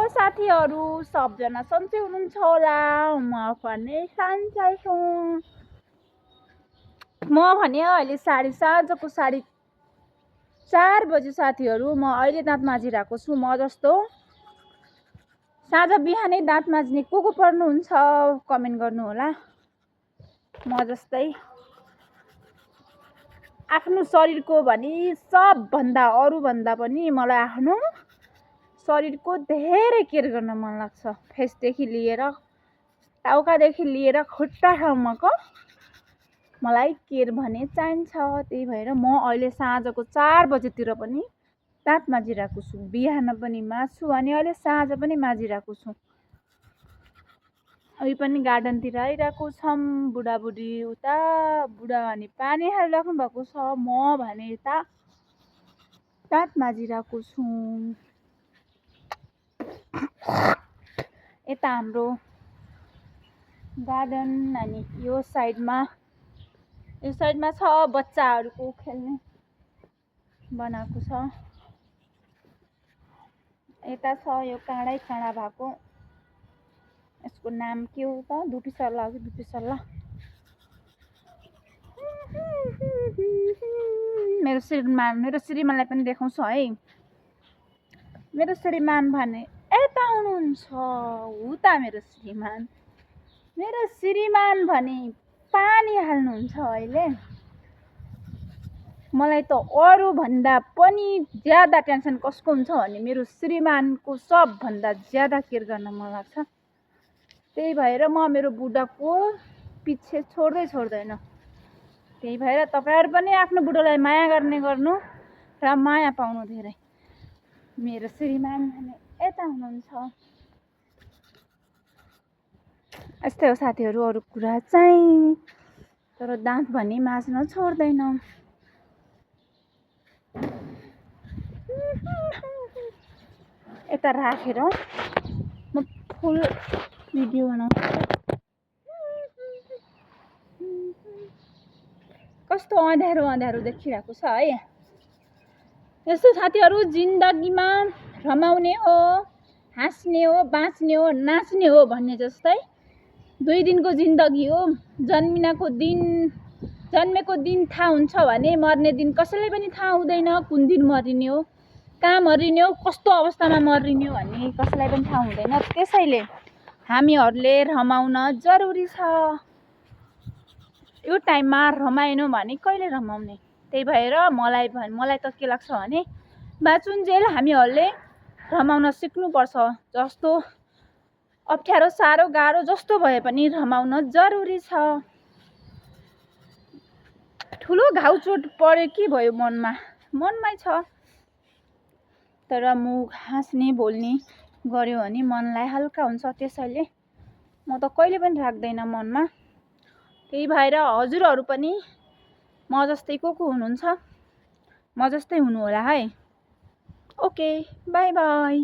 साथीहरू सबजना सन्चै हुनुहुन्छ होला। म भने सन्चै छु। म भने अहिले साँझको 4:30 बजे साथीहरू म अहिले दाँत माझिरहेको छु। म जस्तो साँझ बिहानै दाँत माझ्ने को पर्नुहुन्छ कमेन्ट गर्नु होला। म जस्तै आफ्नो शरीरको भनी सबभन्दा अरूभन्दा पनि मलाई आफ्नो शरीरको धेरै केयर गर्न मन लाग्छ। फेसदेखि लिएर टाउकादेखि लिएर खुट्टासम्मको मलाई केयर भने चाहिन्छ। त्यही भएर म अहिले साँझको 4 बजेतिर पनि दाँत माझिरहेको छु। बिहान पनि माझ्छु अनि अहिले साँझ पनि माझिरहेको छु। अहिले पनि गार्डनतिर आइरहेको छौँ। बुढाबुढी उता बुढा अनि पानी हालिराख्नु भएको छ। म भने यता दाँत माझिरहेको छु। यता हाम्रो गार्डन अनि यो साइडमा छ बच्चाहरूको खेल्ने बनाएको छ। यता छ यो काँडै काँडा भएको, यसको नाम के हो त? दुपीसल्ला हो कि दुपीसल्ला। मेरो श्रीमानलाई पनि देखाउँछु है। मेरो श्रीमान भने यता हुनुहुन्छ। उता मेरो श्रीमान भने पानी हाल्नुहुन्छ अहिले। मलाई त अरूभन्दा पनि ज्यादा टेन्सन कसको हुन्छ भने मेरो श्रीमानको सबभन्दा ज्यादा केयर गर्न मन लाग्छ। त्यही भएर म मेरो बुढाको पछि छोड्दैन। त्यही भएर तपाईहरु पनि आफ्नो बुढालाई माया गर्नु र माया पाउनु धेरै। मेरो श्रीमान भने यता हुनुहुन्छ। यस्तै हो साथीहरू, अरू कुरा चाहिँ तर दाँत भने माझ्न छोड्दैन। यता राखेर म फुल भिडियो बनाउँछु। कस्तो अँध्यारो देखिरहेको छ है। यस्तो साथीहरू जिन्दगीमा रमाउने हो, हाँस्ने हो, बाँच्ने हो, नाच्ने हो भन्ने जस्तै 2 दिनको जिन्दगी हो। जन्मेको दिन थाहा हुन्छ भने मर्ने दिन कसैलाई पनि थाहा हुँदैन। कुन दिन मरिने हो, कहाँ मरिने हो, कस्तो अवस्थामा मरिने हो भन्ने कसैलाई पनि थाहा हुँदैन। त्यसैले हामीहरूले रमाउन जरुरी छ। यो टाइममा रमाएन भने कहिले रमाउने। त्यही भएर मलाई त के लाग्छ भने बाँचुन्जेल हामीहरूले रमाउन सिक्नुपर्छ। जस्तो अप्ठ्यारो साह्रो गाह्रो जस्तो भए पनि रमाउन जरुरी छ। ठुलो घाउचोट पऱ्यो के भयो मनमै छ। तर मुख हाँस्ने बोल्ने गर्यो भने मनलाई हल्का हुन्छ। त्यसैले म त कहिले पनि राख्दैन मनमा। त्यही भएर हजुरहरू पनि म जस्तै को हुनुहुन्छ म जस्तै हुनु होला है। Okay, by by.